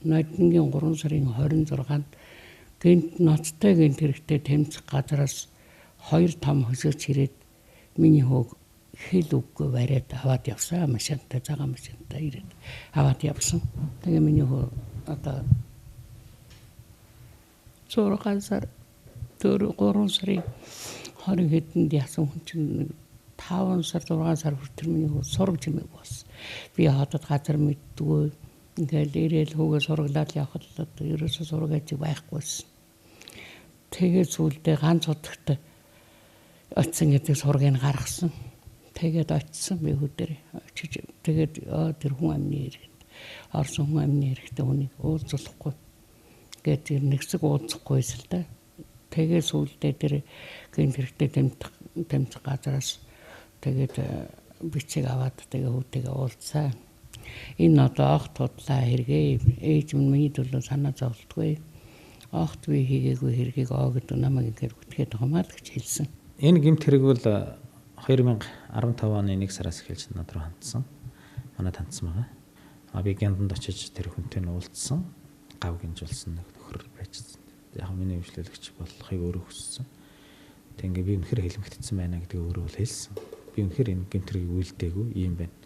Ноёдны 3 сарын 26-нд гэнт ноцтой гэнт хэрэгтэй тэмцэх газараас 2 том хөсөөч ирээд миний хөөг хэл үггүй бариад аваад явсан. Машинтай цагаан машинтай ирээд аваад явсан. Тэгээ миний хөө одоо 6 сар 3 сарын 20 хэдэнд ясан хүн чинь 5 сар 6 сар хүртэл миний хөө сураг чимээг болсон. Би хатад газар мэддгүй ингээл ирээл хөөгээ сураглаад явхад л одоо ерөөсөө сураг ажиг байхгүйсэн. Тэгээд сүүлдээ ганц удагт очсон гэдэг сургийг гаргасан. Тэгээд очсон би хөдөр очиж тэгээд тэр хүн амны ирээд орсон хүн амны ирэхдээ хүнийг уулзахгүй гээд тэр нэгсэг уулзахгүйс л да. Тэгээд сүүлдээ тэр гэнт хэрэгтэй тэмцэх газараас тэгээд бичиг аваад тэгээ хүүтэйгээ уулзсан. Энэ одоо огт худлаа хэрэгээ ээж минь миний төлөө санаа зовлтгүй. Огт би хийгээгүй хэргийг гэдэг намайг ингээд үтгээд хамаад гэж хэлсэн. Энэ гэмт хэрэг бол 2015 оны 1 сараас эхэлж над руу хандсан. Манайд хандсан байгаа. Би Гянданд очиж тэр хүнтэй уулзсан. Гав гинжүүлсэн нөхөр байжсан. Яг миний өвчлөлөгч болохыг өөрөө хүссэн. Тэг ингээ би үнэхээр хэлмэгдсэн байна гэдгийг өөрөө л хэлсэн. Би үнэхээр энэ гэмт хэргийг үйлдээгүй юм байна.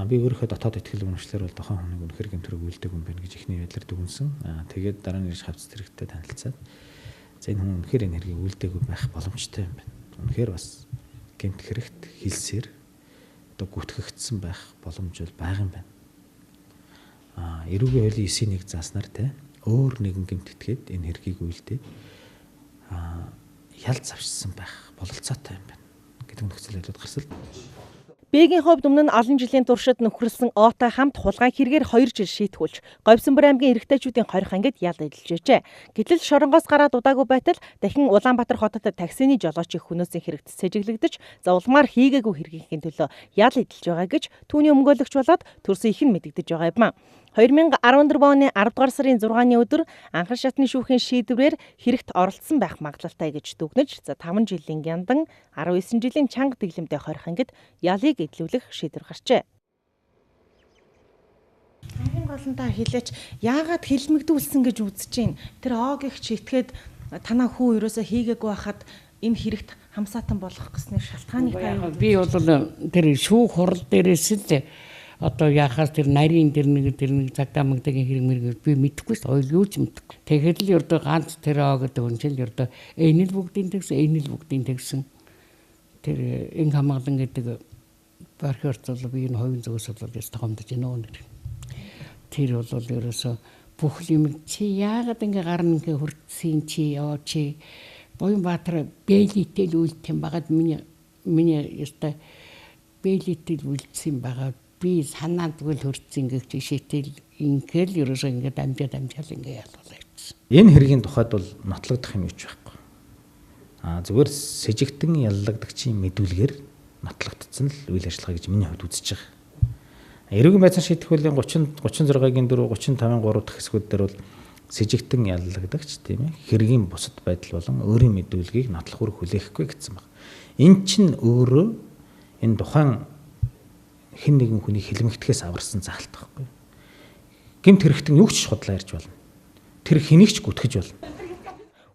Би өөрийнхөө дотоод ихтгэл үнэмшлэр бол тохон хүнийг үнэхээр гэмт хэрэг үйлдээгүй юм байна гэж ихний байдлаар дүгнсэн. Тэгээд дараа нь ирж хавц зэрэгтэй танилцаад за энэ хүн үнэхээр энэ хэргийг үйлдээгүй байх боломжтой юм байна. Үнэхээр бас гэмт хэрэгт хэлсээр одоо гүтгэгдсэн байх боломж бол байгаа юм байна. Эрүүгийн хуулийн 9-1 зааснаар те өөр нэгэн гэмт итгээд энэ хэргийг үйлдээд ялц авчсан байх бололцоотой юм байна гэдэг нөхцөл байдлууд гарсан. Бэгийн хувьд өмнө нь олон жилийн туршид нөхрөлсөн Отой хамт хулгай хэрэгээр 2 жил шийтгүүлж, Говьсонбор аймгийн эрэгтэйчүүдийн хорих ангид ял эдэлжээжээ. Гэтэл шоронгоос гараад удаагүй байтал дахин Улаанбаатар хотод таксины жолоочийн хүнөөсийн хэрэгт сэжиглэгдэж, зовлмаар хийгээгүй хэргийн төлөө ял эдэлж байгаа гэж түүний өмгөөлөгч болоод төрсөн их нь мэдэгдэж байгаа юм. 2014 оны 10 дугаар сарын 6-ны өдөр анхан шатны шүүхийн шийдвэрээр хэрэгт оролцсон байх магадлалтай гэж дүгнэж, 5 жилийн Гяндан, 19 жилийн Чанга дэглэмтэй хорих ангид ялыг эдлүүлэх шийдвэр гарчээ. Хамгийн гол нь та хэлээч яагаад хэлмэгдүүлсэн гэж үзэж байна. Тэр Оогийнх читгээд танаа хүү ерөөсөө хийгээгүй байхад энэ хэрэгт хамсаатан болох гэсний шалтгааныг би бол тэр шүүх хурал дээрээс л одоо яхаас тэр нарийн тэр нэг цагдаа мэгдэгийн хэрэг мэрэг би мэдэхгүй шүү дээ. Юу ч мэдэхгүй. Тэгэхээр л ердөө ганц тэр гэдэг хүн чинь ердөө энэ л бүгдийн тэгсэн тэр энэ хамгаалан гэдэг бархи орцол би энэ хувийн зүгээс бол яст гомдож байна нэр. Тэр бол ерөөсө бүх юм чи яагаад ингэ гарна ингээ хүртсэн чи Буянбаатар бэлитэл үлдсэн багад миний яста бэлитэл үлдсэн байгаа. Би санаандгүй л хүртсэн гэж шийтэл ингээл ерөөсөө ингээд дамжаал ингээ ялуулаа гэсэн. Энэ хэргийн тухайд бол нотлогдох юм юуч байхгүй. Зүгээр сэжигтэн яллагдагчийн мэдүүлгээр нотлогдсон л үйл ажиллагаа гэж миний хувьд үзэж байгаа. Эрүүгийн байцаан шийдэх хуулийн 36-гийн 4, 35-ын 3 дахь хэсгүүд дээр бол сэжигтэн яллагдагч тийм ээ хэргийн бусад байдал болон өөрийн мэдүүлгийг нотлох үр хүлээхгүй гэсэн байна. Эн чинь өөрөө энэ тухайн хэн нэгэн хүний хэлмэгдэхээс аварсан заалт байхгүй. Гэмт хэрэгтэн юу ч худлаа ярьж болно. Тэр хэнийг ч гүтгэж болно.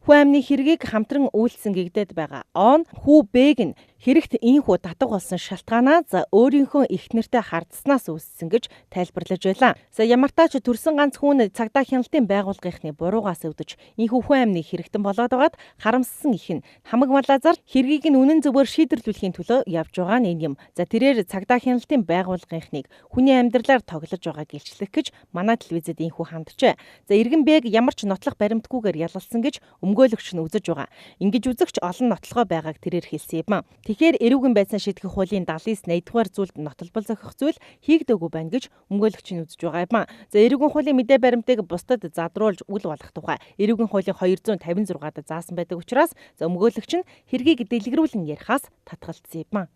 Хүү амны хэргийг хамтран үйлсэн гэгдээд байгаа. Он хүү Бэг нь хэрэгт ийхүү татах болсон шалтгаанаа өөрийнхөө эхнэртэй хардснаас үүссэн гэж тайлбарлаж байлаа. Ямар ч төрсэн ганц хүн цагдаа хяналтын байгууллагынхны буруугаас өвдөж ийхүү хүү амны хэрэгтэн болоод байгаад харамссан их нь хамаг малазар хэргийг нь үнэн зөвөөр шийдвэрлэхийн төлөө явж байгаа нь энэ юм. Тэрээр цагдаа хяналтын байгууллагынхныг хүний амьдралаар тоглож байгааг илчлэх гэж манай телевизэд ийхүү ханджээ. Иргэн Бэг ямар ч нотлох баримтгүйгээр ялалсан гэж өмгөөлөгч нь үзэж байгаа. Ингэж үзэгч олон нотлогоо байгааг тэрээр хэлсэн юм. Тэгэхээр эрүүгийн байцаан шийдэх хуулийн 79 дугаар зүйлд нотолбол зохих зүйл хийгдээгүй байна гэж өмгөөлөгч нь үзэж байгаа юм. Эрүүгийн хуулийн мэдээ баримтыг бусдад задруулж үл болох тухай эрүүгийн хуулийн 256-д заасан байдаг учраас өмгөөлөгч нь хэргийг дэлгэрүүлэн ярихаас татгалцсан юм.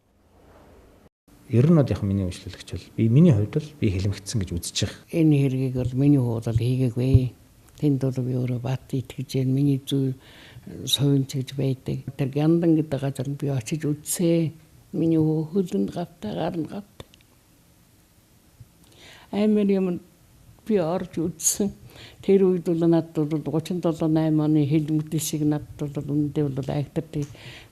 Ер нь яг миний үйлчлэгч бол миний хувьд бол би хэлмэгдсэн гэж үзэж байгаа. Энэ хэргийг бол миний хувьд бол хийгээгүй. Тэнд бол би өөрөө бат итгэж миний зүйл совин гэж байдаг. Тэр Гяндан гэдэг газар би очиж үзсэн. Миний хөлөнд гавтаа гарна гавт. Амар юм би орж үзсэн. Тэр үед бол надад бол 37-8 оны хил мэдээсийг надад бол үндэ бол айхтар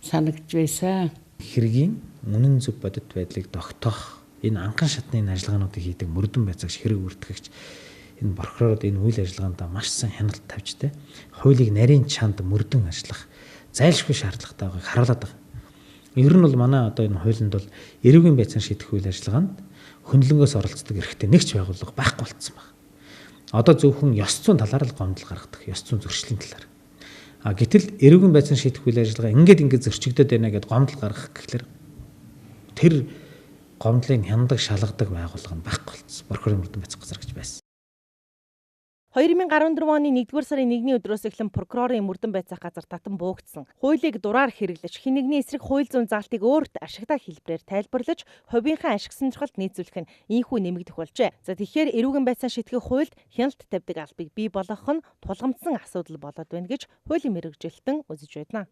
санагдж байсан. Хэргийн үнэн зөв бодит байдлыг тогтоох энэ анхан шатны энэ ажиллагаануудыг хийдэг мөрдөн байцаагч хэрэг бүртгэгч энэ прокурорууд энэ үйл ажиллагаанд маш сайн хяналт тавьж тэ хуулийг нарийн чанд мөрдөн ажиллах зайлшгүй шаардлагатай байгааг харуулдаг байгаа. Ер нь бол манай одоо энэ хуулинд бол эрүүгийн байцаан шийдэх үйл ажиллагаанд хөндлөнгөөс оролцдог эрхтэй нэг ч байгууллага байхгүй болцсон байна. Одоо зөвхөн ёс зүйн талаар л гомдол гаргадаг, ёс зүйн зөрчлийн талаар. Гэтэл эрүүгийн байцаан шийдэх үйл ажиллагаа ингээд зөрчигдөд байна гэдээ гомдол гаргах гэхлээр тэр гомдлыг хяндаг, шалгадаг байгууллага нь байхгүй болцсон. Прокурорын мөрдөн байцаах газар гэж байсан. 2014 оны 1-р сарын 1-ний өдрөөс эхлэн прокурорын мөрдөн байцаах газар татан буугдсан. Хуулийг дураар хэрэглэж, хэн нэгний эсрэг хууль зүйн заалтыг өөрт ашигтай хэлбэрээр тайлбарлаж, хувийнхаа ашиг сонирхолд нийцүүлэх нь ийхүү нэмэгдэх болжээ. За тэгэхээр эрүүгийн байцаан шийтгэх хуульд хяналт тавьдаг албыг бий болгох нь тулгамдсан асуудал болоод байна гэж хуулийн мэргэжилтэн үзэж байна.